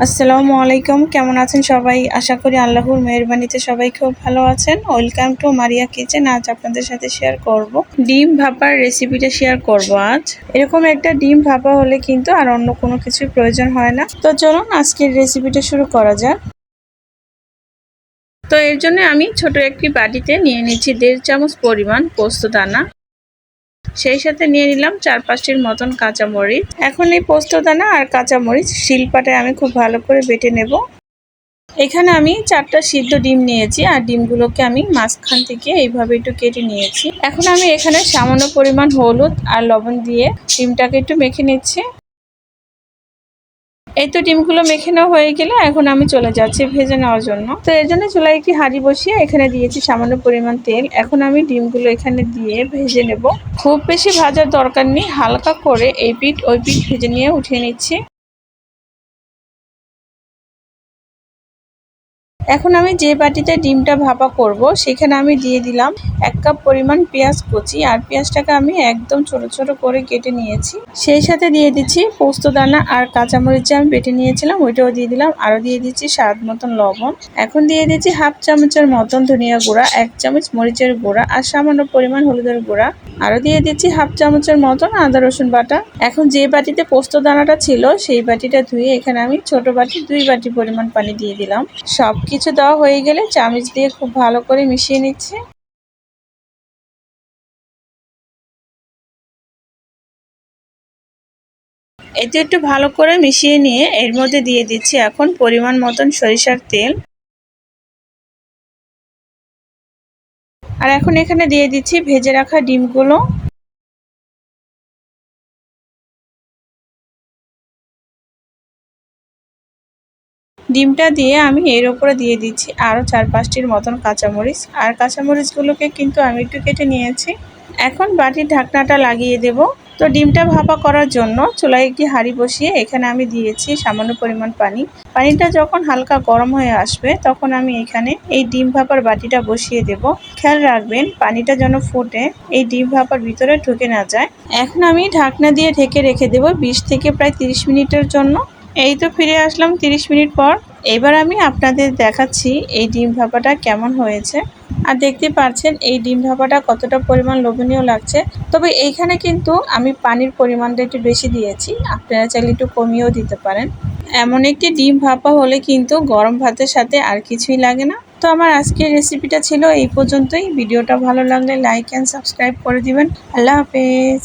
আসসালামু আলাইকুম, কেমন আছেন সবাই? আশা করি আল্লাহর মেহেরবানিতে সবাই খুব ভালো আছেন। Welcome to Maria kitchen. আজ আপনাদের সাথে শেয়ার করব ডিম ভাপার রেসিপিটা শেয়ার করব আজ। এরকম একটা ডিম ভাপা হলে কিন্তু আর অন্য কোনো কিছুর প্রয়োজন হয় না। তো চলুন আজকের রেসিপিটা শুরু করা যাক। তো এর জন্য আমি ছোট একটি বাটিতে নিয়ে নিচ্ছি 1.5 চামচ পরিমাণ পোস্তদানা। সেই সাথে নিয়ে নিলাম 4-5টির মতন কাঁচামরিচ। এখন এই পোস্তদানা আর কাঁচামরিচ শিলপাটায় আমি খুব ভালো করে বেটে নেব। এখানে আমি 4টা সিদ্ধ ডিম নিয়েছি আর ডিমগুলোকে আমি মাঝখান থেকে এইভাবে একটু কেটে নিয়েছি। এখন আমি এখানে সামান্য পরিমাণ হলুদ আর লবণ দিয়ে ডিমটাকে একটু মেখে নিচ্ছি। এই তো ডিমগুলো মেখে নেওয়া হয়ে গেলে এখন আমি চলে যাচ্ছি ভেজে নেওয়ার জন্য। তো এর জন্য চুলায় একটি হাঁড়ি বসিয়ে এখানে দিয়েছি সামান্য পরিমাণ তেল। এখন আমি ডিমগুলো এখানে দিয়ে ভেজে নেব। খুব বেশি ভাজার দরকার নেই, হালকা করে এই পিঠ ওই পিঠ ভেজে নিয়ে উঠিয়ে নিচ্ছি। এখন আমি যে বাটিতে ডিমটা ভাপা করব সেখানে আমি দিয়ে দিলাম 1 কাপ পরিমাণ পেঁয়াজ কুচি আর পেঁয়াজটাকে আমি একদম ছোট ছোট করে কেটে নিয়েছি। সেই সাথে দিয়ে দিচ্ছি পোস্তদানা আর কাঁচামরিচ আমি বেটে নিয়েছিলাম, ওইটাও দিয়ে দিলাম। আরও দিয়ে দিচ্ছি স্বাদ মতন লবণ। এখন দিয়ে দিচ্ছি 1/2 চামচের মতন ধনিয়া গুঁড়া, 1 চামচ মরিচের গুঁড়া আর সামান্য পরিমাণ হলুদের গুঁড়া। আরও দিয়ে দিচ্ছি 1/2 চামচের মতন আদা রসুন বাটা। এখন যে বাটিতে পোস্তদানাটা ছিল সেই বাটিটা ধুয়ে এখানে আমি ছোট বাটি 2 বাটি পরিমাণ পানি দিয়ে দিলাম। সবকিছু দেওয়া হয়ে গেলে চামচ দিয়ে খুব ভালো করে মিশিয়ে নিচ্ছি। এতে একটু ভালো করে মিশিয়ে নিয়ে এর মধ্যে দিয়ে দিচ্ছি এখন পরিমাণ মতন সরিষার তেল। আর এখন এখানে দিয়ে দিচ্ছি ভেজে রাখা ডিমগুলো। ডিমটা দিয়ে আমি এর উপরে দিয়ে দিচ্ছি আরও 4-5টির মতন কাঁচামরিচ। আর কাঁচামরিচগুলোকে কিন্তু আমি একটু কেটে নিয়েছি। এখন বাটির ঢাকনাটা লাগিয়ে দেব। তো ডিমটা ভাপা করার জন্য চুলায় একটি হাঁড়ি বসিয়ে এখানে আমি দিয়েছি সামান্য পরিমাণ পানি। পানিটা যখন হালকা গরম হয়ে আসবে তখন আমি এখানে এই ডিম ভাপার বাটিটা বসিয়ে দেব। খেয়াল রাখবেন পানিটা যেন ফুটে এই ডিম ভাপার ভিতরে ঢুকে না যায়। এখন আমি ঢাকনা দিয়ে ঢেকে রেখে দেব 20 থেকে প্রায় 30 মিনিটের জন্য। এই তো ফিরে আসলাম 30 মিনিট পর। এবার আমি আপনাদের দেখাচ্ছি এই ডিম ভাপাটা কেমন হয়েছে। আর দেখতে পাচ্ছেন এই ডিম ভাপাটা কতটা পরিমাণ লোভনীয় লাগছে। তবে এইখানে কিন্তু আমি পানির পরিমাণটা একটু বেশি দিয়েছি, আপনারা চাইলে একটু কমিয়েও দিতে পারেন। এমন একটি ডিম ভাপা হলে কিন্তু গরম ভাতের সাথে আর কিছুই লাগে না। তো আমার আজকের রেসিপিটা ছিল এই পর্যন্তই। ভিডিওটা ভালো লাগলে লাইক অ্যান্ড সাবস্ক্রাইব করে দিবেন। আল্লাহ হাফেজ।